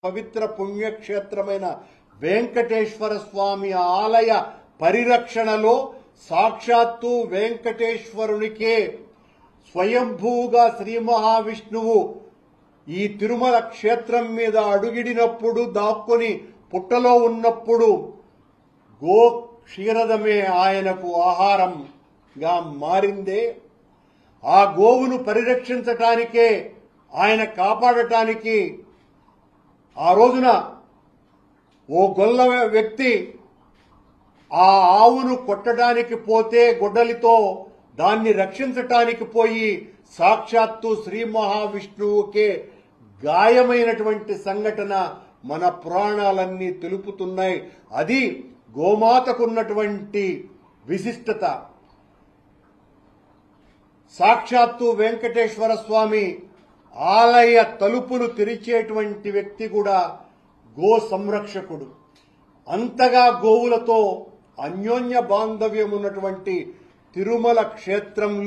పవిత్ర పుణ్యక్షేత్రమైన వెంకటేశ్వర స్వామి ఆలయ పరిరక్షణలో సాక్షాత్తు వెంకటేశ్వరునికే స్వయంభూగా శ్రీ మహావిష్ణువు ఈ తిరుమల క్షేత్రం మీద అడుగిడినప్పుడు దాక్కుని పుట్టలో ఉన్నప్పుడు గో క్షీరదమే ఆయనకు ఆహారంగా మారిందే. ఆ గోవును పరిరక్షించటానికే, ఆయన కాపాడటానికి ఆ రోజున ఓ గొల్ల వ్యక్తి ఆ ఆవును కొట్టడానికి పోతే గొడ్డలితో దాన్ని రక్షించటానికి పోయి సాక్షాత్తు శ్రీ మహావిష్ణువుకే గాయమైనటువంటి సంఘటన మన పురాణాలన్నీ తెలుపుతున్నాయి. అది గోమాతకున్నటువంటి విశిష్టత. సాక్షాత్తు వెంకటేశ్వర స్వామి ఆలయ తలుపులు తెరిచేటువంటి వ్యక్తి కూడా గో సంరక్షకుడు. అంతగా గోవులతో అన్యోన్య బాంధవ్యం ఉన్నటువంటి తిరుమల క్షేత్రంలో